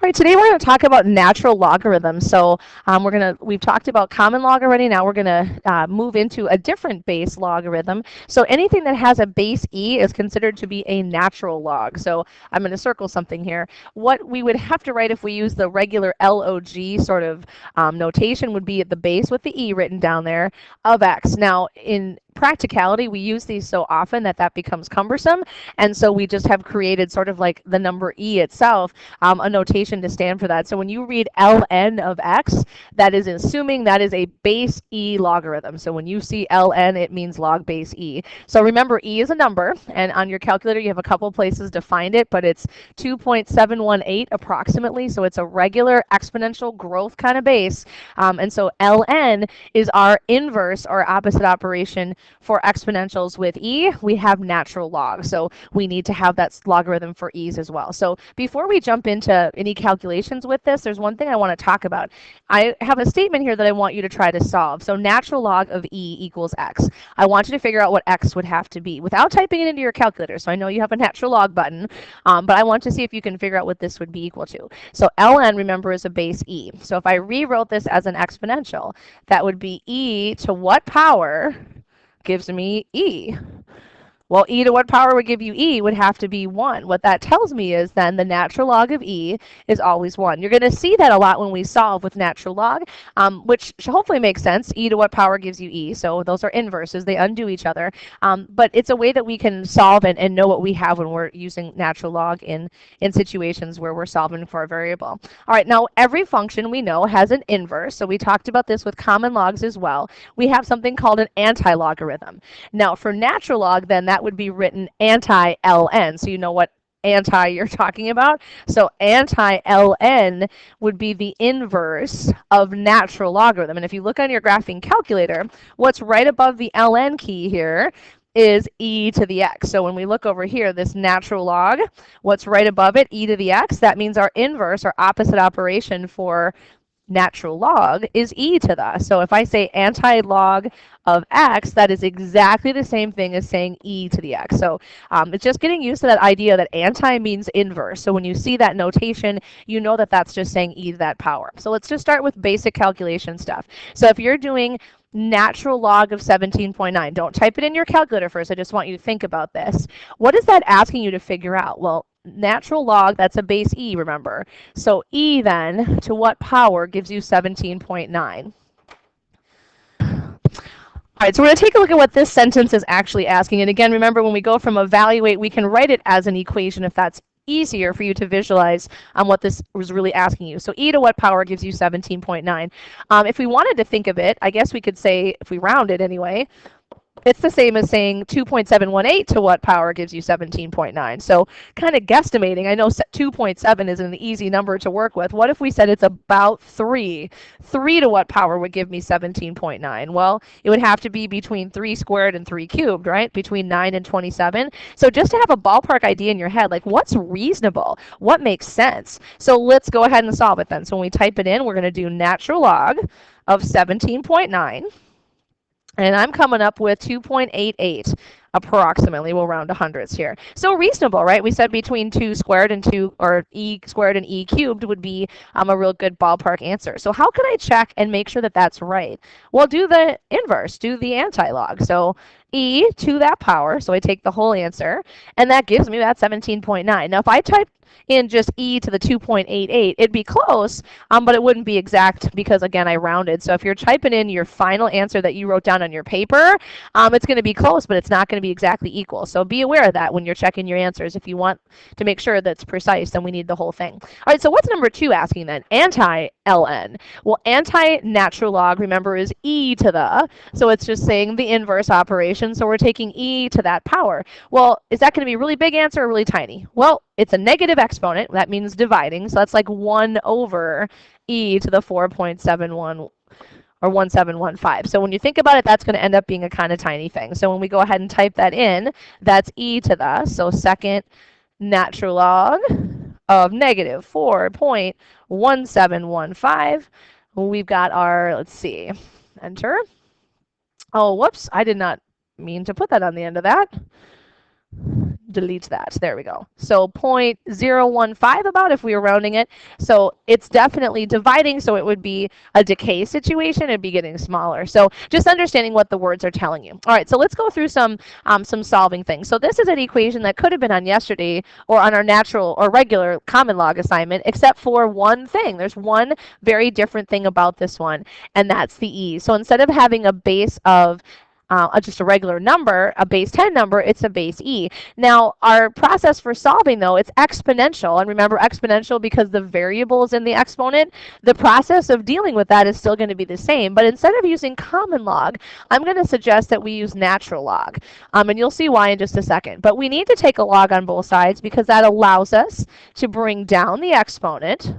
All right, today we're going to talk about natural logarithms. So we've talked about common log already. Now we're going to move into a different base logarithm. So anything that has a base e is considered to be a natural log. So I'm going to circle something here. What we would have to write if we use the regular log sort of notation would be at the base with the e written down there of x. Now in practicality, we use these so often that becomes cumbersome, and so we just have created sort of like the number e itself, a notation to stand for that. So when you read ln of x, that is assuming that is a base e logarithm. So when you see ln, it means log base e. So remember, e is a number, and on your calculator you have a couple places to find it, but it's 2.718 approximately, so it's a regular exponential growth kind of base. And so ln is our inverse or opposite operation for exponentials with e. We have natural log, so we need to have that logarithm for e's as well. So before we jump into any calculations with this, there's one thing I want to talk about. I have a statement here that I want you to try to solve. So natural log of e equals x. I want you to figure out what x would have to be without typing it into your calculator. So I know you have a natural log button, but I want to see if you can figure out what this would be equal to. So ln, remember, is a base e. So if I rewrote this as an exponential, that would be e to what power gives me e? Well, e to what power would give you e would have to be 1. What that tells me is then the natural log of e is always 1. You're going to see that a lot when we solve with natural log, which hopefully makes sense. E to what power gives you e, so those are inverses. They undo each other. But it's a way that we can solve and know what we have when we're using natural log in situations where we're solving for a variable. All right, now every function we know has an inverse, so we talked about this with common logs as well. We have something called an anti-logarithm. Now for natural log, then that would be written anti-ln, so you know what anti you're talking about. So anti-ln would be the inverse of natural logarithm. And if you look on your graphing calculator, what's right above the ln key here is e to the x. So when we look over here, this natural log, what's right above it, e to the x, that means our inverse or opposite operation for natural log is e to the. So if I say anti-log of x, that is exactly the same thing as saying e to the x. So it's just getting used to that idea that anti means inverse. So when you see that notation, you know that that's just saying e to that power. So let's just start with basic calculation stuff. So if you're doing natural log of 17.9, don't type it in your calculator first. I just want you to think about this. What is that asking you to figure out? Well, natural log, that's a base e, remember. So e then to what power gives you 17.9? All right, so we're going to take a look at what this sentence is actually asking. And again, remember, when we go from evaluate, we can write it as an equation if that's easier for you to visualize what this was really asking you. So e to what power gives you 17.9? If we wanted to think of it, I guess we could say, if we round it anyway, it's the same as saying 2.718 to what power gives you 17.9. So kind of guesstimating. I know 2.7 is an easy number to work with. What if we said it's about 3? 3 to what power would give me 17.9? Well, it would have to be between 3 squared and 3 cubed, right? Between 9 and 27. So just to have a ballpark idea in your head, like what's reasonable? What makes sense? So let's go ahead and solve it then. So when we type it in, we're going to do natural log of 17.9. And I'm coming up with 2.88 approximately. We'll round to hundreds here. So reasonable, right? We said between 2 squared and 2, or e squared and e cubed would be a real good ballpark answer. So how can I check and make sure that that's right? Well, do the inverse, do the anti-log. So e to that power, so I take the whole answer, and that gives me that 17.9. Now if I type in just e to the 2.88, it'd be close, but it wouldn't be exact because, again, I rounded. So if you're typing in your final answer that you wrote down on your paper, it's going to be close, but it's not going to be exactly equal. So be aware of that when you're checking your answers. If you want to make sure that's precise, then we need the whole thing. All right, so what's number 2 asking then? Anti-ln. Well, anti-natural log, remember, is e to the, so it's just saying the inverse operation, so we're taking e to that power. Well, is that going to be a really big answer or really tiny? Well, it's a negative exponent. That means dividing. So that's like 1 over e to the 4.71 or 1715. So when you think about it, that's going to end up being a kind of tiny thing. So when we go ahead and type that in, that's e to the, so second natural log of negative 4.1715. We've got our, let's see, enter. Oh, whoops, I did not mean to put that on the end of that. delete that. There we go. So 0.015 about if we were rounding it. So it's definitely dividing, so it would be a decay situation. It'd be getting smaller. So just understanding what the words are telling you. All right, so let's go through some solving things. So this is an equation that could have been on yesterday or on our natural or regular common log assignment, except for one thing. There's one very different thing about this one, and that's the e. So instead of having a base of just a regular number, a base 10 number, it's a base e. Now, our process for solving, though, it's exponential. And remember, exponential because the variable is in the exponent. The process of dealing with that is still going to be the same. But instead of using common log, I'm going to suggest that we use natural log. And you'll see why in just a second. But we need to take a log on both sides because that allows us to bring down the exponent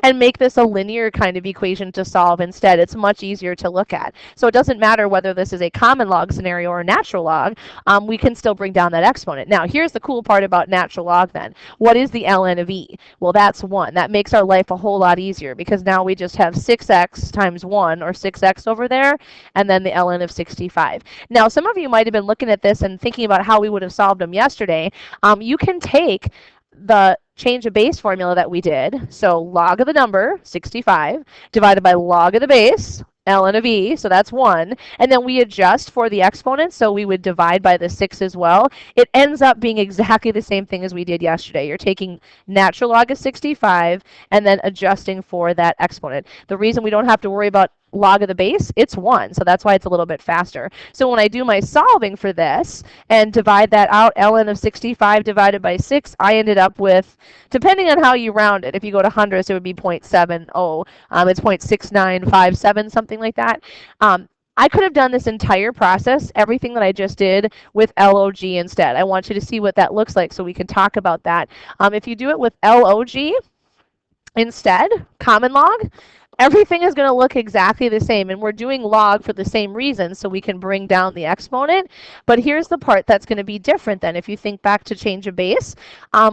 and make this a linear kind of equation to solve instead. It's much easier to look at. So it doesn't matter whether this is a common log scenario or a natural log, we can still bring down that exponent. Now, here's the cool part about natural log then. What is the ln of e? Well, that's 1. That makes our life a whole lot easier because now we just have 6x times 1, or 6x over there, and then the ln of 65. Now, some of you might have been looking at this and thinking about how we would have solved them yesterday. You can take the change of base formula that we did, so log of the number, 65, divided by log of the base, ln of e, so that's 1, and then we adjust for the exponent, so we would divide by the 6 as well. It ends up being exactly the same thing as we did yesterday. You're taking natural log of 65 and then adjusting for that exponent. The reason we don't have to worry about log of the base, it's 1, so that's why it's a little bit faster. So when I do my solving for this and divide that out, ln of 65 divided by 6, I ended up with, depending on how you round it, if you go to hundredths, it would be 0.70. It's 0.6957, something like that. I could have done this entire process, everything that I just did, with log instead. I want you to see what that looks like so we can talk about that. If you do it with log instead, common log, everything is going to look exactly the same, and we're doing log for the same reason, so we can bring down the exponent. But here's the part that's going to be different then. If you think back to change of base,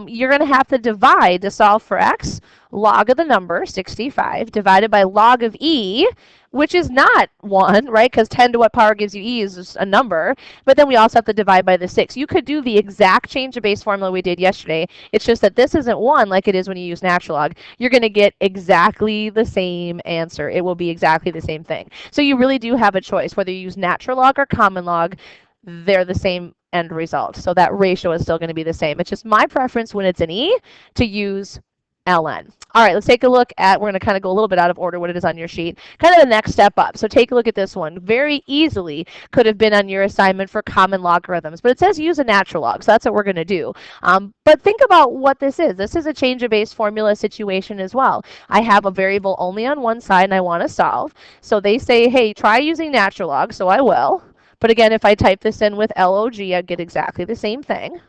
you're going to have to divide to solve for x, log of the number, 65, divided by log of e, which is not 1, right? Because 10 to what power gives you e is just a number. But then we also have to divide by the 6. You could do the exact change of base formula we did yesterday. It's just that this isn't 1 like it is when you use natural log. You're going to get exactly the same answer. It will be exactly the same thing. So you really do have a choice. Whether you use natural log or common log, they're the same end result. So that ratio is still going to be the same. It's just my preference when it's an e to use ln. All right, let's take a look at, we're going to kind of go a little bit out of order what it is on your sheet, kind of the next step up. So take a look at this one. Very easily could have been on your assignment for common logarithms, but it says use a natural log, so that's what we're going to do. But think about what this is. This is a change of base formula situation as well. I have a variable only on one side and I want to solve. So they say, hey, try using natural log, so I will. But again, if I type this in with log, I get exactly the same thing.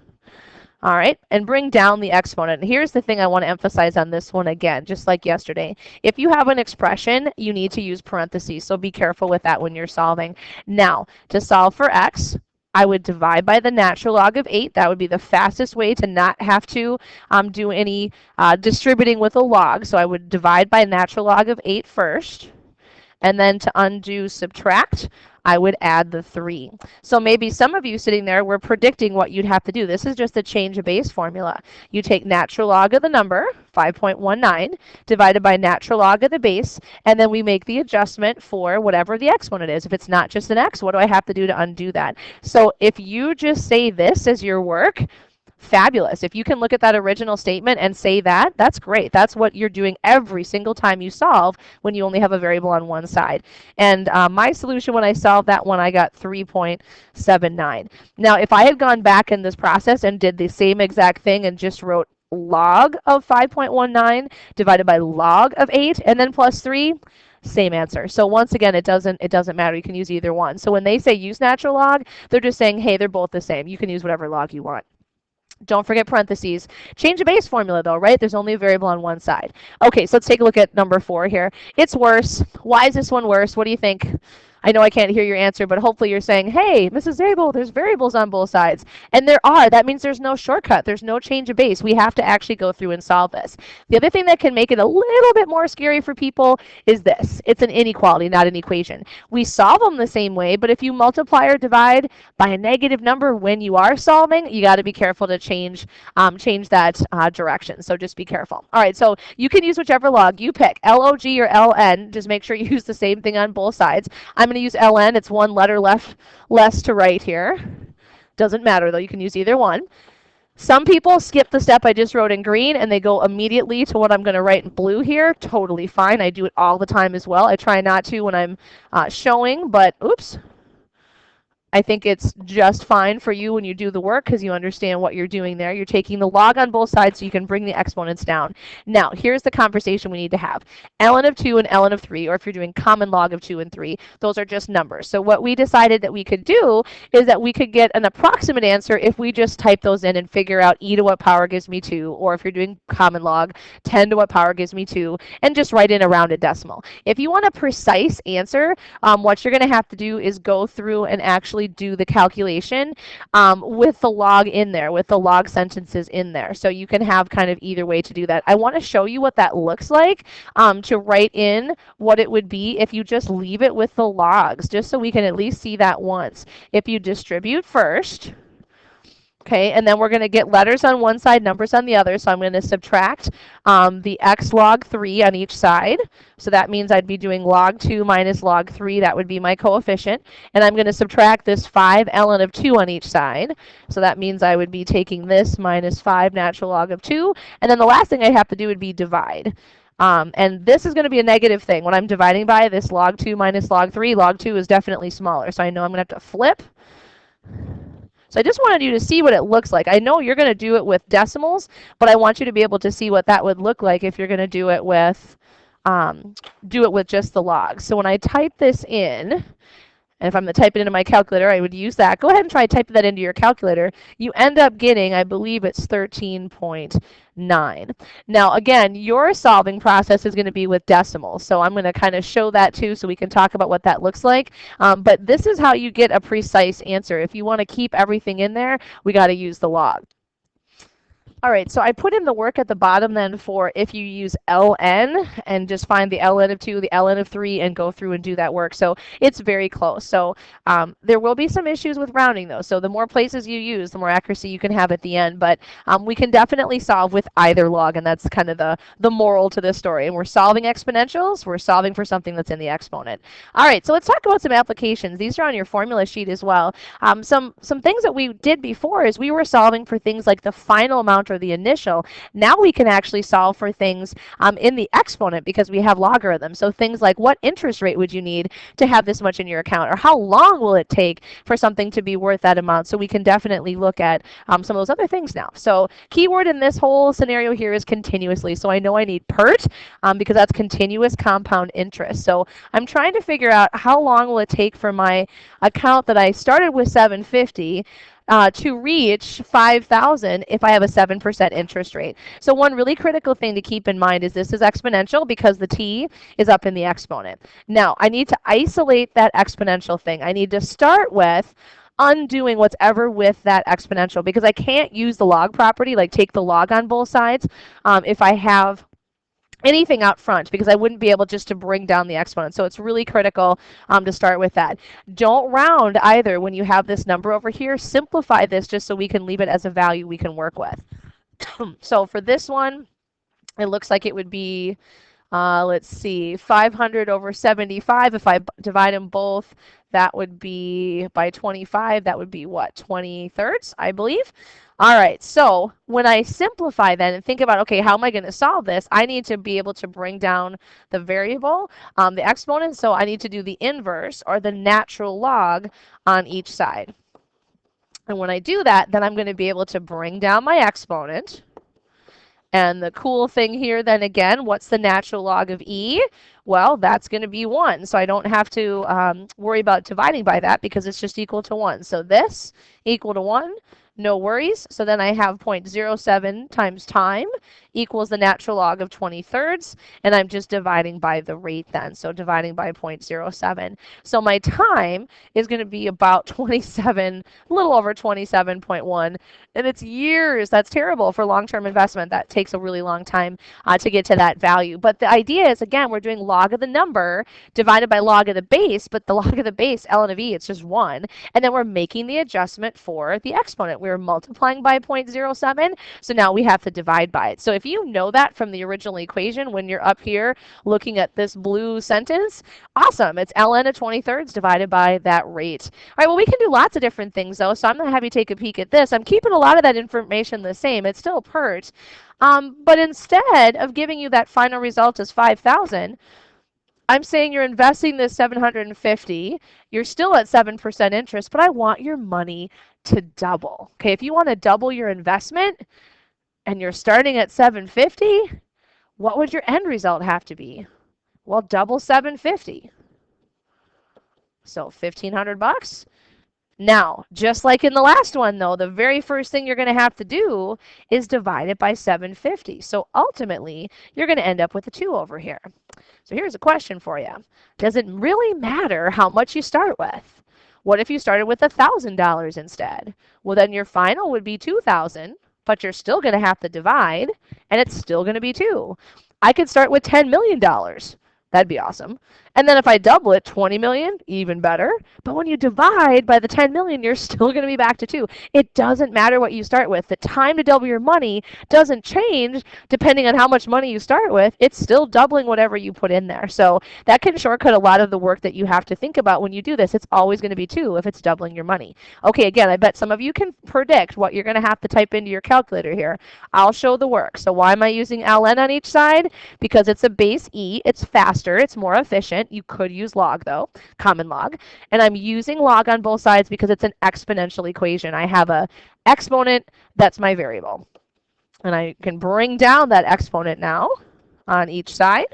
All right, and bring down the exponent. And here's the thing I want to emphasize on this one again, just like yesterday. If you have an expression, you need to use parentheses, so be careful with that when you're solving. Now, to solve for x, I would divide by the natural log of 8. That would be the fastest way to not have to do any distributing with a log. So I would divide by natural log of 8 first. And then to undo subtract, I would add the 3. So maybe some of you sitting there were predicting what you'd have to do. This is just a change of base formula. You take natural log of the number, 5.19, divided by natural log of the base, and then we make the adjustment for whatever the exponent is. If it's not just an x, what do I have to do to undo that? So if you just say this as your work, fabulous. If you can look at that original statement and say that, that's great. That's what you're doing every single time you solve when you only have a variable on one side. And my solution when I solved that one, I got 3.79. Now, if I had gone back in this process and did the same exact thing and just wrote log of 5.19 divided by log of 8 and then plus 3, same answer. So once again, it doesn't matter. You can use either one. So when they say use natural log, they're just saying, hey, they're both the same. You can use whatever log you want. Don't forget parentheses. Change the base formula though, right? There's only a variable on one side. Okay, so let's take a look at number 4 here. It's worse. Why is this one worse? What do you think? I know I can't hear your answer, but hopefully you're saying, hey, Mrs. Zabel, there's variables on both sides. And there are. That means there's no shortcut. There's no change of base. We have to actually go through and solve this. The other thing that can make it a little bit more scary for people is this. It's an inequality, not an equation. We solve them the same way, but if you multiply or divide by a negative number when you are solving, you got to be careful to change that direction. So just be careful. All right, so you can use whichever log you pick, log or ln. Just make sure you use the same thing on both sides. I'm going to use ln. It's one letter less to write here. Doesn't matter though, you can use either one. Some people skip the step I just wrote in green and they go immediately to what I'm going to write in blue here. Totally fine. I do it all the time as well. I try not to when I'm showing, but oops. I think it's just fine for you when you do the work because you understand what you're doing there. You're taking the log on both sides so you can bring the exponents down. Now, here's the conversation we need to have. Ln of 2 and ln of 3, or if you're doing common log of 2 and 3, those are just numbers. So what we decided that we could do is that we could get an approximate answer if we just type those in and figure out e to what power gives me 2, or if you're doing common log, 10 to what power gives me 2, and just write in a rounded decimal. If you want a precise answer, what you're going to have to do is go through and actually do the calculation with the log in there, with the log sentences in there. So you can have kind of either way to do that. I want to show you what that looks like to write in what it would be if you just leave it with the logs, just so we can at least see that once. If you distribute first, okay, and then we're going to get letters on one side, numbers on the other. So I'm going to subtract the x log 3 on each side. So that means I'd be doing log 2 minus log 3. That would be my coefficient. And I'm going to subtract this 5 ln of 2 on each side. So that means I would be taking this minus 5 natural log of 2. And then the last thing I'd have to do would be divide. And this is going to be a negative thing. When I'm dividing by this log 2 minus log 3, log 2 is definitely smaller. So I know I'm going to have to flip. So I just wanted you to see what it looks like. I know you're going to do it with decimals, but I want you to be able to see what that would look like if you're going to do it with just the logs. So when I type this in, and if I'm going to type it into my calculator, I would use that. Go ahead and try typing that into your calculator. You end up getting, I believe it's 13.9. Now, again, your solving process is going to be with decimals. So I'm going to kind of show that too so we can talk about what that looks like. But this is how you get a precise answer. If you want to keep everything in there, we got to use the log. All right, so I put in the work at the bottom then for if you use ln and just find the ln of 2, the ln of 3, and go through and do that work. So it's very close. So there will be some issues with rounding though. So the more places you use, the more accuracy you can have at the end. But we can definitely solve with either log, and that's kind of the moral to this story. And we're solving exponentials. We're solving for something that's in the exponent. All right, so let's talk about some applications. These are on your formula sheet as well. Some things that we did before is we were solving for things like the final amount or the initial. Now we can actually solve for things in the exponent because we have logarithms. So things like what interest rate would you need to have this much in your account, or how long will it take for something to be worth that amount? So we can definitely look at some of those other things now. So keyword in this whole scenario here is continuously. So I know I need PERT because that's continuous compound interest. So I'm trying to figure out how long will it take for my account that I started with $750 to reach $5,000 if I have a 7% interest rate. So one really critical thing to keep in mind is this is exponential because the t is up in the exponent. Now, I need to isolate that exponential thing. I need to start with undoing what's ever with that exponential because I can't use the log property, like take the log on both sides, if I have anything out front because I wouldn't be able just to bring down the exponent. So it's really critical to start with that. Don't round either when you have this number over here. Simplify this just so we can leave it as a value we can work with. So for this one, it looks like it would be, let's see, 500 over 75. If I divide them both, that would be by 25. That would be what, 20/3, I believe. All right, so when I simplify then and think about, okay, how am I going to solve this? I need to be able to bring down the variable, the exponent, so I need to do the inverse or the natural log on each side. And when I do that, then I'm going to be able to bring down my exponent. And the cool thing here then again, what's the natural log of e? Well, that's going to be 1. So I don't have to worry about dividing by that because it's just equal to 1. So this equal to 1. No worries. So then I have 0.07 times time equals the natural log of 20 thirds, and I'm just dividing by the rate then. So dividing by 0.07. So my time is going to be about 27, a little over 27.1, and it's years. That's terrible for long-term investment. That takes a really long time to get to that value. But the idea is, again, we're doing log of the number divided by log of the base, but the log of the base, ln of e, it's just 1. And then we're making the adjustment for the exponent. We're multiplying by 0.07, so now we have to divide by it. So if you know that from the original equation, when you're up here looking at this blue sentence, awesome. It's ln of 20 thirds divided by that rate. All right, well, we can do lots of different things, though, so I'm going to have you take a peek at this. I'm keeping a lot of that information the same. It's still PERT. But instead of giving you that final result as 5,000, I'm saying you're investing this 750, you're still at 7% interest, but I want your money to double. Okay, if you want to double your investment and you're starting at 750, what would your end result have to be? Well, double 750. So 1,500 bucks. Now, just like in the last one though, the very first thing you're going to have to do is divide it by 750. So ultimately, you're going to end up with a 2 over here. So here's a question for you. Does it really matter how much you start with? What if you started with $1,000 instead? Well, then your final would be 2,000, but you're still going to have to divide, and it's still going to be 2. I could start with $10 million. That'd be awesome. And then if I double it, 20 million, even better. But when you divide by the 10 million, you're still going to be back to 2. It doesn't matter what you start with. The time to double your money doesn't change depending on how much money you start with. It's still doubling whatever you put in there. So that can shortcut a lot of the work that you have to think about when you do this. It's always going to be 2 if it's doubling your money. Okay, again, I bet some of you can predict what you're going to have to type into your calculator here. I'll show the work. So why am I using ln on each side? Because it's a base e. It's faster. It's more efficient. You could use log though, common log. And I'm using log on both sides because it's an exponential equation. I have a exponent that's my variable. And I can bring down that exponent now on each side.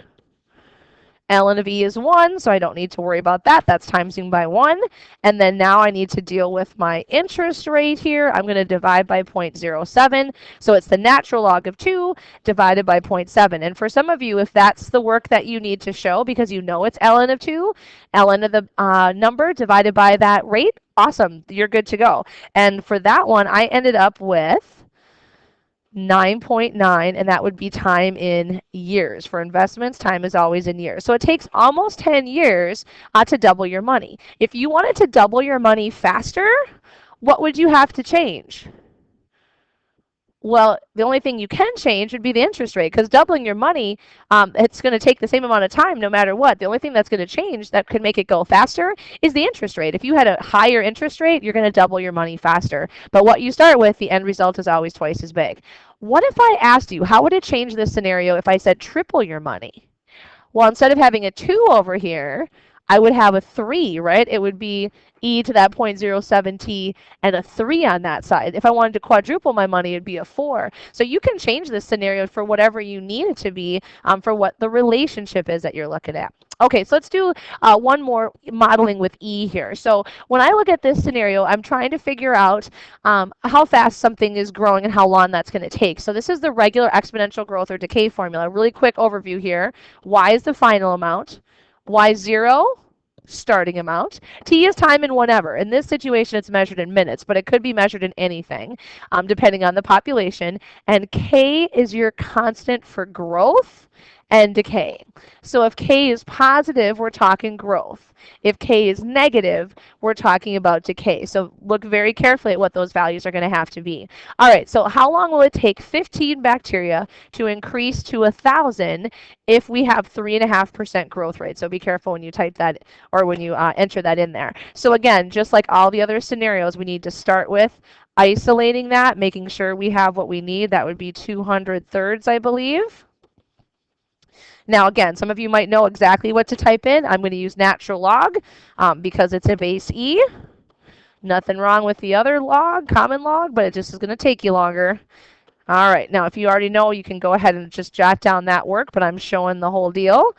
ln of e is 1, so I don't need to worry about that. That's timesing by 1. And then now I need to deal with my interest rate here. I'm going to divide by 0.07. So it's the natural log of 2 divided by 0.7. And for some of you, if that's the work that you need to show because you know it's ln of 2, ln of the number divided by that rate, awesome, you're good to go. And for that one, I ended up with 9.9, and that would be time in years. For investments, time is always in years. So it takes almost 10 years to double your money. If you wanted to double your money faster, what would you have to change? Well, the only thing you can change would be the interest rate, because doubling your money, it's going to take the same amount of time no matter what. The only thing that's going to change that could make it go faster is the interest rate. If you had a higher interest rate, you're going to double your money faster. But what you start with, the end result is always twice as big. What if I asked you, how would it change this scenario if I said triple your money? Well, instead of having a 2 over here, I would have a 3, right? It would be e to that 0.07t and a 3 on that side. If I wanted to quadruple my money, it'd be a 4. So you can change this scenario for whatever you need it to be for what the relationship is that you're looking at. Okay, so let's do one more modeling with E here. So when I look at this scenario, I'm trying to figure out how fast something is growing and how long that's going to take. So this is the regular exponential growth or decay formula. Really quick overview here. Y is the final amount. Y0, starting amount. T is time in whenever. In this situation, it's measured in minutes, but it could be measured in anything, depending on the population. And K is your constant for growth and decay. So if K is positive, we're talking growth. If K is negative, we're talking about decay. So look very carefully at what those values are going to have to be. All right, so how long will it take 15 bacteria to increase to 1,000 if we have 3.5% growth rate? So be careful when you type that or when you enter that in there. So again, just like all the other scenarios, we need to start with isolating that, making sure we have what we need. That would be 200 thirds, I believe. Now again, some of you might know exactly what to type in. I'm going to use natural log because it's a base E. Nothing wrong with the other log, common log, but it just is going to take you longer. All right, now if you already know, you can go ahead and just jot down that work, but I'm showing the whole deal.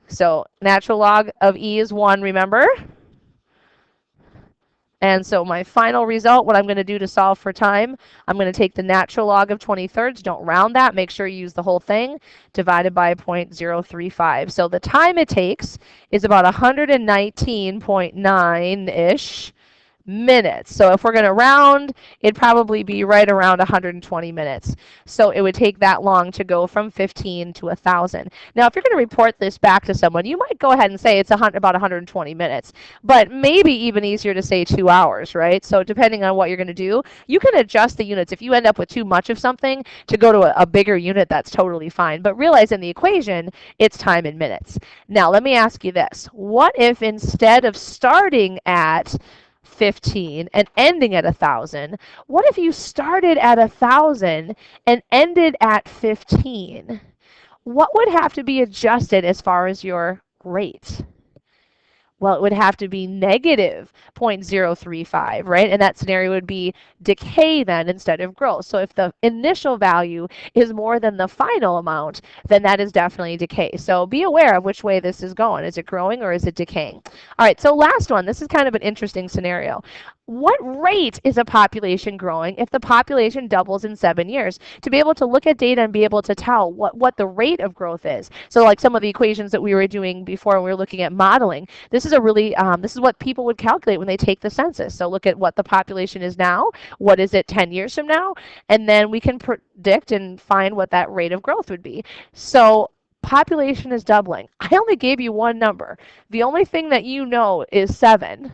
So natural log of E is 1, remember? And so my final result, what I'm going to do to solve for time, I'm going to take the natural log of 20 thirds, don't round that, make sure you use the whole thing, divided by 0.035. So the time it takes is about 119.9-ish minutes. So if we're going to round, it'd probably be right around 120 minutes. So it would take that long to go from 15 to 1,000. Now, if you're going to report this back to someone, you might go ahead and say it's about 120 minutes, but maybe even easier to say 2 hours, right? So depending on what you're going to do, you can adjust the units. If you end up with too much of something to go to a bigger unit, that's totally fine. But realize in the equation, it's time in minutes. Now, let me ask you this. What if instead of starting at 15 and ending at 1,000, what if you started at 1,000 and ended at 15? What would have to be adjusted as far as your rate? Well, it would have to be negative 0.035, right? And that scenario would be decay then instead of growth. So if the initial value is more than the final amount, then that is definitely decay. So be aware of which way this is going. Is it growing or is it decaying? All right, so last one. This is kind of an interesting scenario. What rate is a population growing if the population doubles in 7 years? To be able to look at data and be able to tell what the rate of growth is. So like some of the equations that we were doing before when we were looking at modeling, this is a really, this is what people would calculate when they take the census. So look at what the population is now, what is it 10 years from now, and then we can predict and find what that rate of growth would be. So population is doubling. I only gave you one number. The only thing that you know is 7.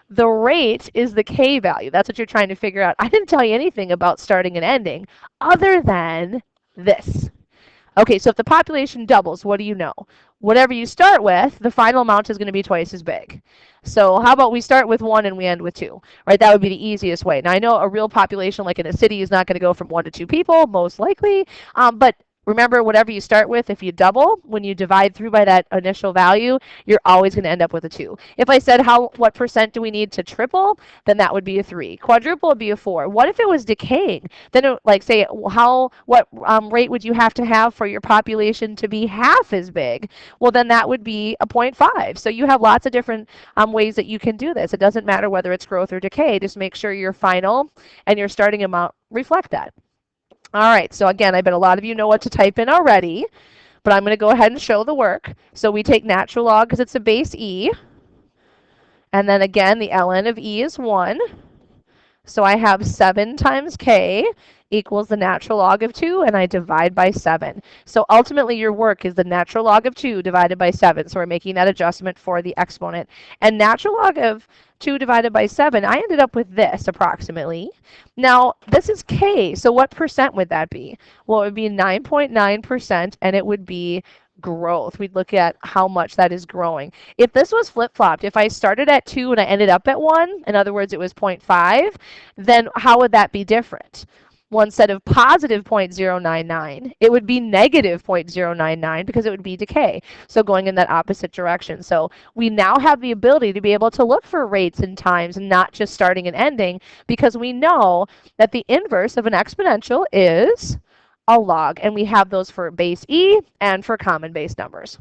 The rate is the K value. That's what you're trying to figure out. I didn't tell you anything about starting and ending other than this. Okay, so if the population doubles, what do you know? Whatever you start with, the final amount is going to be twice as big. So how about we start with 1 and we end with 2, right? That would be the easiest way. Now, I know a real population like in a city is not going to go from 1 to 2 people, most likely, but remember, whatever you start with, if you double, when you divide through by that initial value, you're always going to end up with a 2. If I said what percent do we need to triple, then that would be a 3. Quadruple would be a 4. What if it was decaying? Then like say, what rate would you have to have for your population to be half as big? Well, then that would be a 0.5. So you have lots of different ways that you can do this. It doesn't matter whether it's growth or decay. Just make sure your final and your starting amount reflect that. All right, so again, I bet a lot of you know what to type in already, but I'm going to go ahead and show the work. So we take natural log because it's a base e, and then again, the ln of e is 1. So I have 7 times k equals the natural log of 2, and I divide by 7. So ultimately, your work is the natural log of 2 divided by 7. So we're making that adjustment for the exponent. And natural log of 2 divided by 7, I ended up with this approximately. Now, this is k, so what percent would that be? Well, it would be 9.9%, and it would be growth. We'd look at how much that is growing. If this was flip-flopped, if I started at 2 and I ended up at 1, in other words, it was 0.5, then how would that be different? Well, instead of positive 0.099, it would be negative 0.099 because it would be decay. So going in that opposite direction. So we now have the ability to be able to look for rates and times and not just starting and ending, because we know that the inverse of an exponential is a log. And we have those for base e and for common base numbers.